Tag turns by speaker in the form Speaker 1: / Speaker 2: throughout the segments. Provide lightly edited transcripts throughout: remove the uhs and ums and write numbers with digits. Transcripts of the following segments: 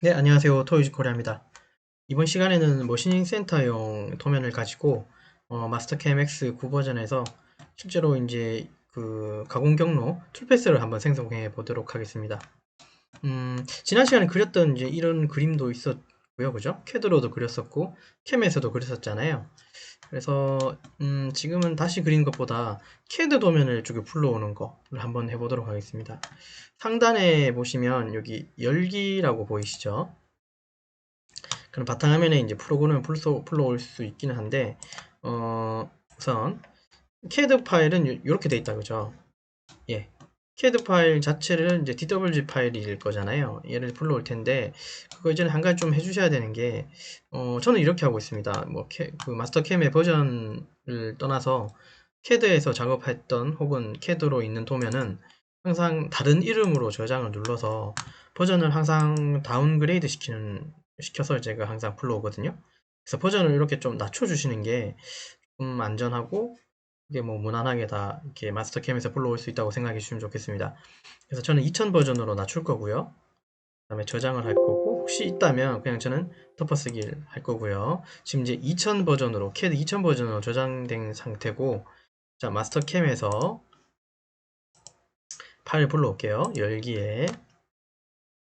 Speaker 1: 네, 안녕하세요. 토요즈 코리아입니다. 이번 시간에는 머신링 센터용 도면을 가지고 마스터캠 X9 버전에서 실제로 이제 그 가공 경로 툴패스를 한번 생성해 보도록 하겠습니다. 지난 시간에 그렸던 이제 이런 그림도 있었고요, 그죠? 캐드로도 그렸었고 캠에서도 그렸었잖아요. 그래서 지금은 다시 그린 것보다 캐드 도면을 쪽에 불러오는 거를 한번 해보도록 하겠습니다. 상단에 보시면 여기 열기라고 보이시죠? 그럼 바탕화면에 이제 프로그램을 불러올 수 있기는 한데, 우선, CAD 파일은 이렇게 돼 있다, 그죠? 예. CAD 파일 자체를 이제 DWG 파일일 거잖아요. 얘를 불러올 텐데, 그거 이전에 한 가지 좀 해주셔야 되는 게, 저는 이렇게 하고 있습니다. 뭐, 그 마스터 캠의 버전을 떠나서, CAD에서 작업했던 혹은 CAD로 있는 도면은 항상 다른 이름으로 저장을 눌러서 버전을 항상 다운그레이드 시켜서 제가 항상 불러오거든요. 그래서 버전을 이렇게 좀 낮춰주시는 게 좀 안전하고 이게 뭐 무난하게 다 이렇게 마스터캠에서 불러올 수 있다고 생각해 주시면 좋겠습니다. 그래서 저는 2000 버전으로 낮출 거고요. 그다음에 저장을 할 거고 혹시 있다면 그냥 저는 덮어쓰기를 할 거고요. 지금 이제 2000 버전으로 CAD 2000 버전으로 저장된 상태고 자 마스터캠에서 파일 불러올게요. 열기에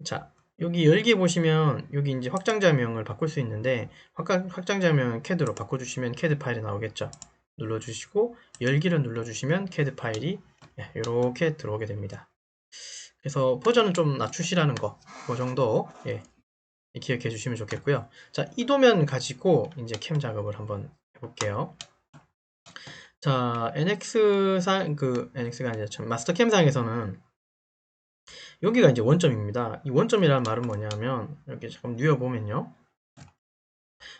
Speaker 1: 자 여기 열기 보시면 여기 이제 확장자명을 바꿀 수 있는데 확장자명 CAD로 바꿔주시면 CAD 파일이 나오겠죠. 눌러주시고 열기를 눌러주시면 CAD 파일이 이렇게 들어오게 됩니다. 그래서 버전은 좀 낮추시라는 거, 그 정도 기억해 주시면 좋겠고요. 자, 이 도면 가지고 이제 캠 작업을 한번 해볼게요. 자, NX가 아니라 참 마스터캠 상에서는 여기가 이제 원점입니다. 이 원점이라는 말은 뭐냐면 이렇게 잠깐 누워보면요.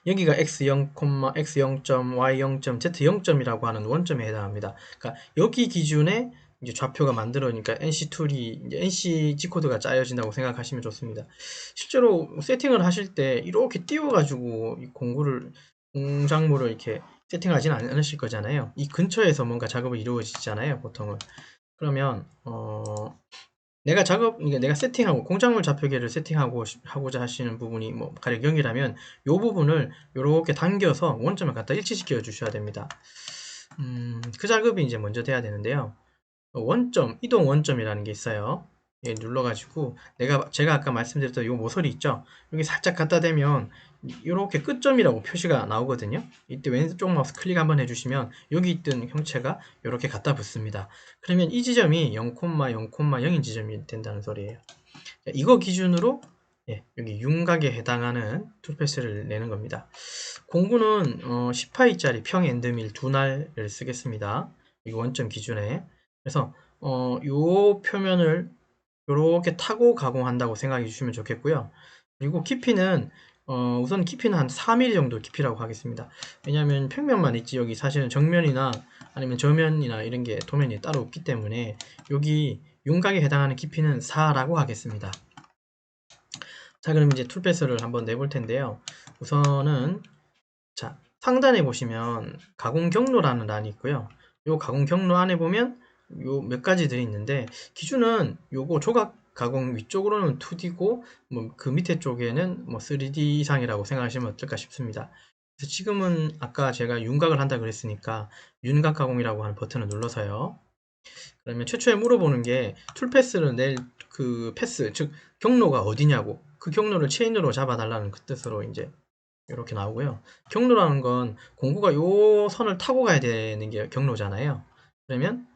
Speaker 1: 여기가 x0, x0점, y0점, z0점이라고 하는 원점에 해당합니다. 그러니까 여기 기준에 이제 좌표가 만들어니까 NC 툴이 이제 NC G 코드가 짜여진다고 생각하시면 좋습니다. 실제로 세팅을 하실 때 이렇게 띄워가지고 이 공작물을 이렇게 세팅하지는 않으실 거잖아요. 이 근처에서 뭔가 작업이 이루어지잖아요, 보통은. 그러면 내가 세팅하고 공작물 좌표계를 하고자 하시는 부분이 뭐 가령 0이라면 이 부분을 이렇게 당겨서 원점을 갖다 일치시켜 주셔야 됩니다. 그 작업이 이제 먼저 돼야 되는데요. 원점, 이동 원점이라는 게 있어요. 얘 눌러가지고 제가 아까 말씀드렸던 이 모서리 있죠? 여기 살짝 갖다 대면 이렇게 끝점이라고 표시가 나오거든요. 이때 왼쪽 마우스 클릭 한번 해주시면 여기 있던 형체가 이렇게 갖다 붙습니다. 그러면 이 지점이 0,0,0인 지점이 된다는 소리예요. 이거 기준으로 여기 윤곽에 해당하는 툴패스를 내는 겁니다. 공구는 10파이짜리 평 엔드밀 두 날을 쓰겠습니다. 이 원점 기준에. 그래서 요 표면을 이렇게 타고 가공한다고 생각해 주시면 좋겠고요. 그리고 깊이는 우선 깊이는 한 4mm 정도 깊이라고 하겠습니다. 왜냐하면 평면만 있지 여기 사실은 정면이나 아니면 저면이나 이런 게 도면이 따로 없기 때문에 여기 윤곽에 해당하는 깊이는 4라고 하겠습니다. 자, 그럼 이제 툴패스를 한번 내볼 텐데요. 우선은 자, 상단에 보시면 가공 경로라는 란이 있고요. 요 가공 경로 안에 보면 요 몇 가지들이 있는데 기준은 요거 조각 가공 위쪽으로는 2D고 뭐 그 밑에 쪽에는 뭐 3D 이상이라고 생각하시면 어떨까 싶습니다. 그래서 지금은 아까 제가 윤곽을 한다 그랬으니까 윤곽 가공이라고 하는 버튼을 눌러서요. 그러면 최초에 물어보는 게 툴패스를 낼 그 패스 즉 경로가 어디냐고 그 경로를 체인으로 잡아달라는 그 뜻으로 이제 이렇게 나오고요. 경로라는 건 공구가 요 선을 타고 가야 되는 게 경로잖아요. 그러면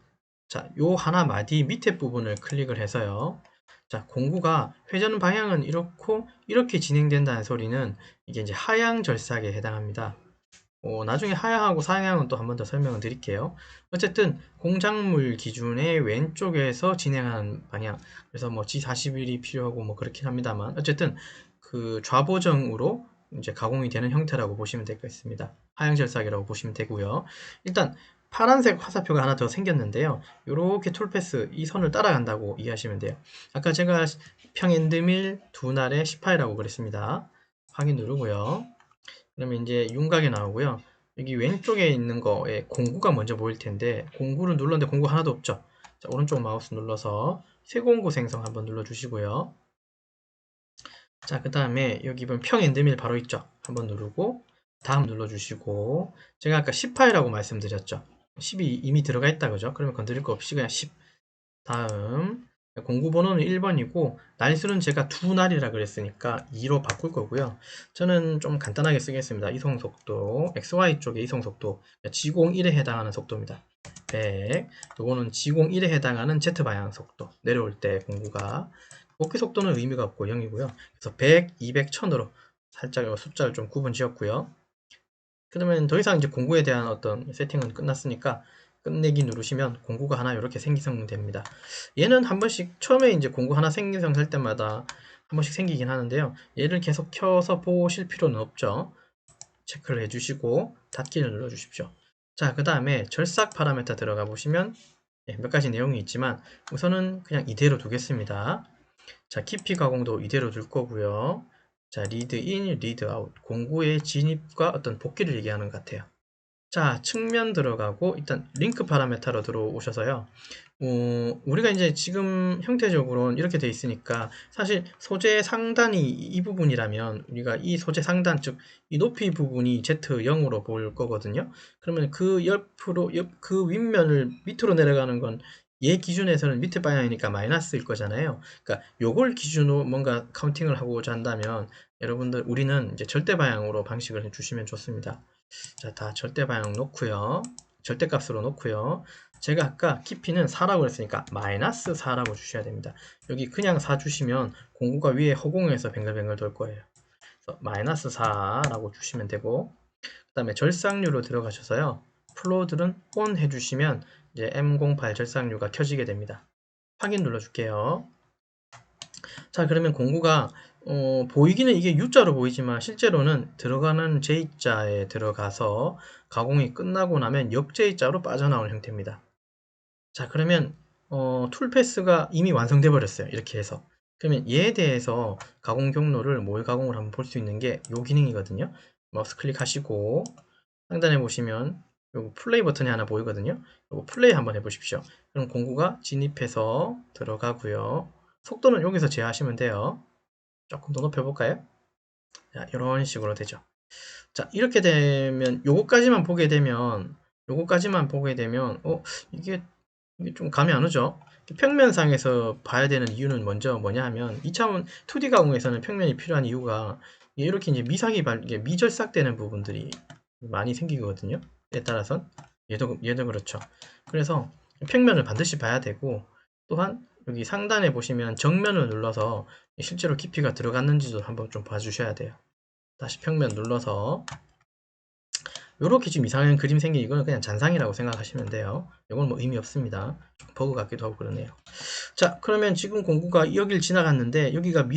Speaker 1: 자, 요 하나 마디 밑에 부분을 클릭을 해서요. 자, 공구가 회전 방향은 이렇고 이렇게 진행된다는 소리는 이게 이제 하향 절삭에 해당합니다. 나중에 하향하고 상향은 또 한 번 더 설명을 드릴게요. 어쨌든 공작물 기준의 왼쪽에서 진행하는 방향. 그래서 뭐 G41이 필요하고 뭐 그렇긴 합니다만 어쨌든 그 좌보정으로 이제 가공이 되는 형태라고 보시면 되겠습니다. 하향 절삭이라고 보시면 되고요. 일단 파란색 화살표가 하나 더 생겼는데요. 이렇게 툴패스 이 선을 따라간다고 이해하시면 돼요. 아까 제가 평엔드밀 두 날에 18이라고 그랬습니다. 확인 누르고요. 그러면 이제 윤곽이 나오고요. 여기 왼쪽에 있는 거에 공구가 먼저 보일 텐데 공구를 눌렀는데 공구 하나도 없죠. 자, 오른쪽 마우스 눌러서 새 공구 생성 한번 눌러주시고요. 자, 그 다음에 여기 보면 평엔드밀 바로 있죠. 한번 누르고 다음 눌러주시고, 제가 아까 10파이라고 말씀드렸죠. 10이 이미 들어가 있다 그죠? 그러면 건드릴 거 없이 그냥 10. 다음 공구 번호는 1번이고 날수는 제가 두 날이라 그랬으니까 2로 바꿀 거고요. 저는 좀 간단하게 쓰겠습니다. 이송속도 XY 쪽의 이송속도 G공 1에 해당하는 속도입니다. 100. 요거는 G공 1에 해당하는 Z방향 속도, 내려올 때 공구가. 복귀 속도는 의미가 없고 0이고요. 그래서 100, 200, 1000으로 살짝 숫자를 좀 구분 지었고요. 그러면 더 이상 이제 공구에 대한 어떤 세팅은 끝났으니까 끝내기 누르시면 공구가 하나 이렇게 생성됩니다. 얘는 한 번씩 처음에 이제 공구 하나 생성할 때마다 한 번씩 생기긴 하는데요. 얘를 계속 켜서 보실 필요는 없죠. 체크를 해주시고 닫기를 눌러주십시오. 자, 그 다음에 절삭 파라메터 들어가 보시면 몇 가지 내용이 있지만 우선은 그냥 이대로 두겠습니다. 자, 깊이 가공도 이대로 둘 거고요. 자, 리드 인, 리드 아웃. 공구의 진입과 어떤 복귀를 얘기하는 것 같아요. 자, 측면 들어가고 일단 링크 파라메터로 들어오셔서요. 우리가 이제 지금 형태적으로는 이렇게 돼 있으니까 사실 소재 상단이 이 부분이라면 우리가 이 소재 상단, 즉 이 높이 부분이 Z0으로 볼 거거든요. 그러면 그 옆으로 그 윗면을 밑으로 내려가는 건 얘 기준에서는 밑에 방향이니까 마이너스일 거잖아요. 그러니까 요걸 기준으로 뭔가 카운팅을 하고자 한다면 여러분들 우리는 이제 절대 방향으로 방식을 해주시면 좋습니다. 자, 다 절대 방향 놓고요. 절대값으로 놓고요. 제가 아까 깊이는 4라고 했으니까 마이너스 4라고 주셔야 됩니다. 여기 그냥 4 주시면 공구가 위에 허공에서 뱅글뱅글 돌 거예요. 그래서 마이너스 4라고 주시면 되고, 그 다음에 절삭류로 들어가셔서요. 플로들은 ON 해주시면 이제 M08 절삭류가 켜지게 됩니다. 확인 눌러줄게요. 자, 그러면 공구가 보이기는 이게 U자로 보이지만 실제로는 들어가는 J자에 들어가서 가공이 끝나고 나면 역J자로 빠져나오는 형태입니다. 자, 그러면 툴 패스가 이미 완성돼 버렸어요. 이렇게 해서. 그러면 얘에 대해서 가공 경로를 모의 가공을 한번 볼 수 있는 게 이 기능이거든요. 마우스 클릭하시고 상단에 보시면 요 플레이 버튼이 하나 보이거든요. 요거 플레이 한번 해보십시오. 그럼 공구가 진입해서 들어가고요. 속도는 여기서 제어하시면 돼요. 조금 더 높여볼까요? 자, 이런 식으로 되죠. 자, 이렇게 되면 요거까지만 보게 되면 이게 좀 감이 안 오죠? 평면상에서 봐야 되는 이유는 먼저 뭐냐 하면 2차원 2D 가공에서는 평면이 필요한 이유가 이렇게 이제 이게 미절삭되는 부분들이 많이 생기거든요. 에 따라서 얘도 그렇죠. 그래서 평면을 반드시 봐야 되고, 또한 여기 상단에 보시면 정면을 눌러서 실제로 깊이가 들어갔는지도 한번 좀 봐주셔야 돼요. 다시 평면 눌러서 요렇게 좀 이상한 그림 생긴 이거는 그냥 잔상이라고 생각하시면 돼요. 이건 뭐 의미 없습니다. 버그 같기도 하고 그러네요. 자, 그러면 지금 공구가 여길 지나갔는데 여기가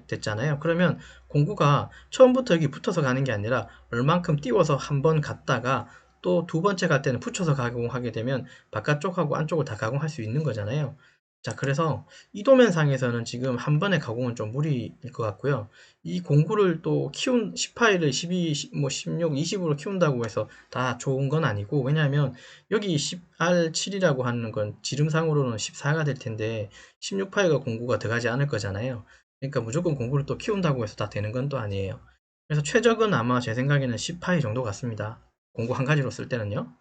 Speaker 1: 됐잖아요. 그러면 공구가 처음부터 여기 붙어서 가는 게 아니라 얼만큼 띄워서 한번 갔다가 또 두 번째 갈 때는 붙여서 가공하게 되면 바깥쪽하고 안쪽을 다 가공할 수 있는 거잖아요. 자, 그래서 이도면상에서는 지금 한 번에 가공은 좀 무리일 것 같고요. 이 공구를 또 10파일을 12, 뭐 16, 20으로 키운다고 해서 다 좋은 건 아니고, 왜냐하면 여기 10R7이라고 하는 건 지름상으로는 14가 될 텐데 16파일과 공구가 들어가지 않을 거잖아요. 그러니까 무조건 공구를 또 키운다고 해서 다 되는 건 또 아니에요. 그래서 최적은 아마 제 생각에는 10파일 정도 같습니다. 공구 한 가지로 쓸 때는요.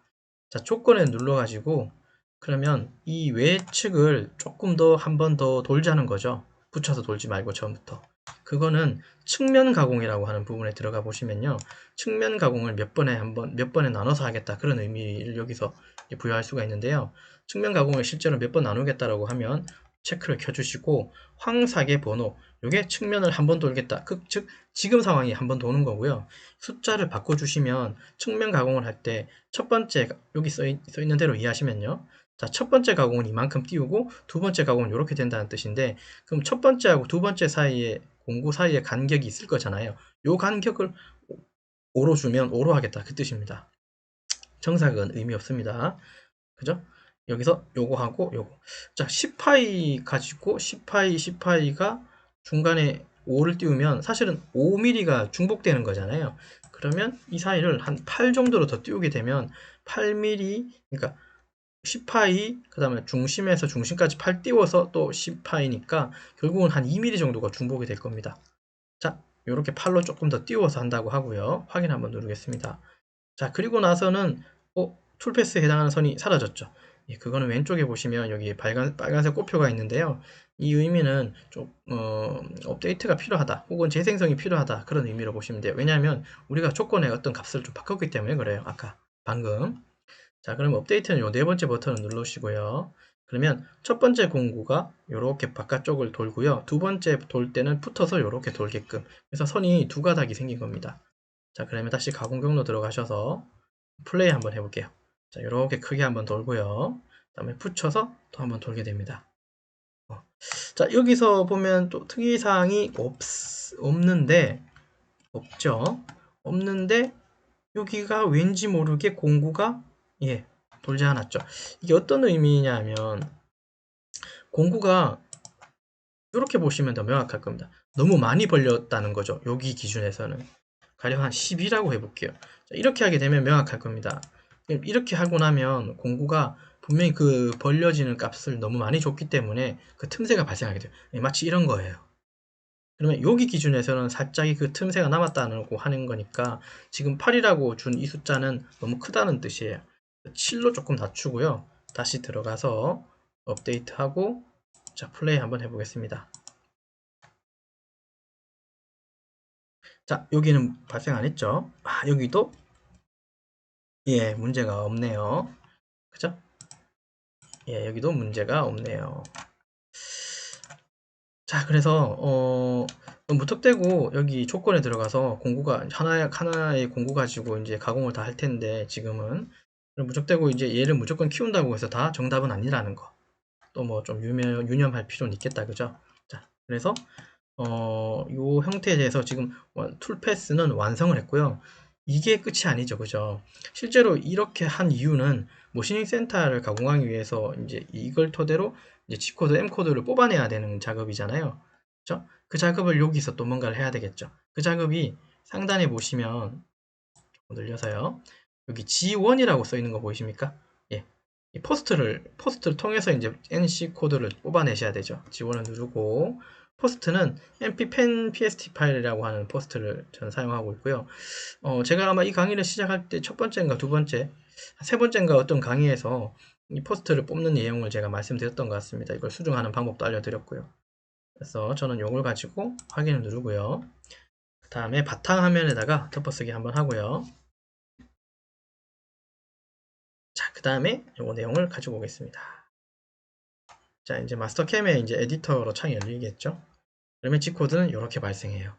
Speaker 1: 자, 조건에 눌러가지고 그러면 이 외측을 조금 더 한 번 더 돌자는 거죠. 붙여서 돌지 말고 처음부터. 그거는 측면 가공이라고 하는 부분에 들어가 보시면요. 측면 가공을 몇 번에 나눠서 하겠다. 그런 의미를 여기서 부여할 수가 있는데요. 측면 가공을 실제로 몇 번 나누겠다라고 하면 체크를 켜주시고 황삭의 번호, 요게 측면을 한 번 돌겠다. 즉 지금 상황이 한 번 도는 거고요. 숫자를 바꿔주시면 측면 가공을 할 때 첫 번째 여기 써 있는 대로 이해하시면요. 자, 첫 번째 가공은 이만큼 띄우고 두 번째 가공은 이렇게 된다는 뜻인데, 그럼 첫 번째하고 두 번째 사이에 공구 사이에 간격이 있을 거잖아요. 요 간격을 5로 주면 5로 하겠다 그 뜻입니다. 정삭은 의미 없습니다. 그죠? 여기서 요거 하고 요거. 자, 10파이 가지고 10파이가 중간에 5를 띄우면 사실은 5mm가 중복되는 거잖아요. 그러면 이 사이를 한 8 정도로 더 띄우게 되면 8mm, 그러니까 10파이, 그 다음에 중심에서 중심까지 8 띄워서 또 10파이니까 결국은 한 2mm 정도가 중복이 될 겁니다. 자, 이렇게 팔로 조금 더 띄워서 한다고 하고요. 확인 한번 누르겠습니다. 자, 그리고 나서는 툴패스에 해당하는 선이 사라졌죠. 예, 그거는 왼쪽에 보시면 여기 빨간색 꼬표가 있는데요. 이 의미는 좀 업데이트가 필요하다 혹은 재생성이 필요하다 그런 의미로 보시면 돼요. 왜냐하면 우리가 조건의 어떤 값을 좀 바꿨기 때문에 그래요. 아까 방금. 자, 그럼 업데이트는 요 네 번째 버튼을 누르시고요. 그러면 첫 번째 공구가 이렇게 바깥쪽을 돌고요. 두 번째 돌 때는 붙어서 이렇게 돌게끔. 그래서 선이 두 가닥이 생긴 겁니다. 자, 그러면 다시 가공 경로 들어가셔서 플레이 한번 해볼게요. 자, 이렇게 크게 한번 돌고요. 그 다음에 붙여서 또 한번 돌게 됩니다. 자, 여기서 보면 또 특이사항이 없는데, 없죠? 없는데, 여기가 왠지 모르게 공구가, 예, 돌지 않았죠. 이게 어떤 의미냐 하면, 공구가 이렇게 보시면 더 명확할 겁니다. 너무 많이 벌렸다는 거죠. 여기 기준에서는. 가령 한 10이라고 해볼게요. 자, 이렇게 하게 되면 명확할 겁니다. 이렇게 하고 나면 공구가 분명히 그 벌려지는 값을 너무 많이 줬기 때문에 그 틈새가 발생하게 돼요. 마치 이런 거예요. 그러면 여기 기준에서는 살짝 그 틈새가 남았다고 하는 거니까 지금 8이라고 준 이 숫자는 너무 크다는 뜻이에요. 7로 조금 낮추고요. 다시 들어가서 업데이트하고 자, 플레이 한번 해보겠습니다. 자, 여기는 발생 안 했죠? 아, 여기도 예, 문제가 없네요. 그죠? 예, 여기도 문제가 없네요. 자, 그래서 무턱대고 여기 조건에 들어가서 공구가 하나의 공구 가지고 이제 가공을 다 할 텐데 지금은 무턱대고 이제 얘를 무조건 키운다고 해서 다 정답은 아니라는 거. 또 뭐 좀 유념할 필요는 있겠다, 그죠? 자, 그래서 요 형태에 대해서 지금 툴패스는 완성을 했고요. 이게 끝이 아니죠, 그죠? 실제로 이렇게 한 이유는 모셔닝 센터를 가공하기 위해서 이제 이걸 토대로 이제 G코드, M코드를 뽑아내야 되는 작업이잖아요. 그죠? 그 작업을 여기서 또 뭔가를 해야 되겠죠. 그 작업이 상단에 보시면 늘려서요. 여기 G1이라고 써 있는 거 보이십니까? 예. 이 포스트를 통해서 이제 NC 코드를 뽑아내셔야 되죠. G1을 누르고 포스트는 mp-pen pst 파일이라고 하는 포스트를 저는 사용하고 있고요. 제가 아마 이 강의를 시작할 때 첫 번째인가 두 번째, 세 번째인가 어떤 강의에서 이 포스트를 뽑는 내용을 제가 말씀드렸던 것 같습니다. 이걸 수정하는 방법도 알려드렸고요. 그래서 저는 이걸 가지고 확인을 누르고요. 그 다음에 바탕화면에다가 덮어쓰기 한번 하고요. 자, 그 다음에 이 내용을 가지고 오겠습니다. 자, 이제 마스터캠의 이제 에디터로 창이 열리겠죠? 그러면 G코드는 이렇게 발생해요.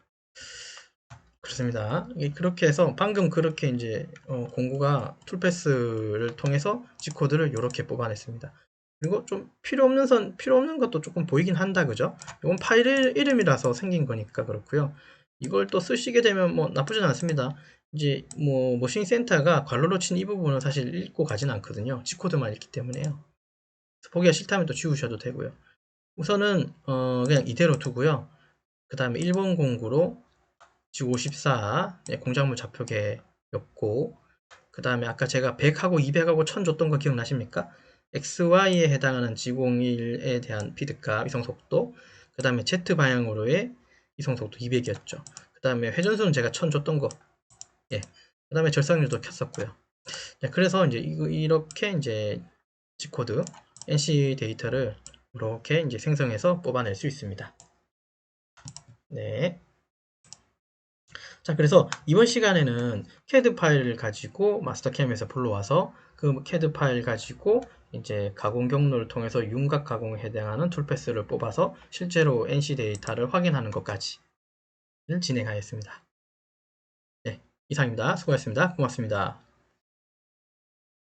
Speaker 1: 그렇습니다. 그렇게 해서 방금 그렇게 이제 공구가 툴패스를 통해서 G코드를 이렇게 뽑아냈습니다. 그리고 좀 필요 없는 것도 조금 보이긴 한다, 그죠? 이건 파일 이름이라서 생긴 거니까 그렇고요. 이걸 또 쓰시게 되면 뭐 나쁘진 않습니다. 이제 뭐 머신 센터가 괄호로 친 이 부분은 사실 읽고 가진 않거든요. G코드만 읽기 때문에요. 보기가 싫다면 또 지우셔도 되고요. 우선은 그냥 이대로 두고요. 그 다음에 1번 공구로 G54 공작물 좌표계였고 그 다음에 아까 제가 100하고 200하고 1000 줬던 거 기억나십니까? XY에 해당하는 G01에 대한 피드값 이성속도 그 다음에 Z방향으로의 이성속도 200이었죠. 그 다음에 회전수는 제가 1000 줬던 거 예. 그 다음에 절삭률도 켰었고요. 네, 그래서 이제 이렇게 이제 G코드 NC 데이터를 이렇게 이제 생성해서 뽑아낼 수 있습니다. 네. 자, 그래서 이번 시간에는 CAD 파일을 가지고 마스터캠에서 불러와서 그 CAD 파일 가지고 이제 가공 경로를 통해서 윤곽 가공에 해당하는 툴패스를 뽑아서 실제로 NC 데이터를 확인하는 것까지를 진행하였습니다. 네, 이상입니다. 수고하셨습니다. 고맙습니다.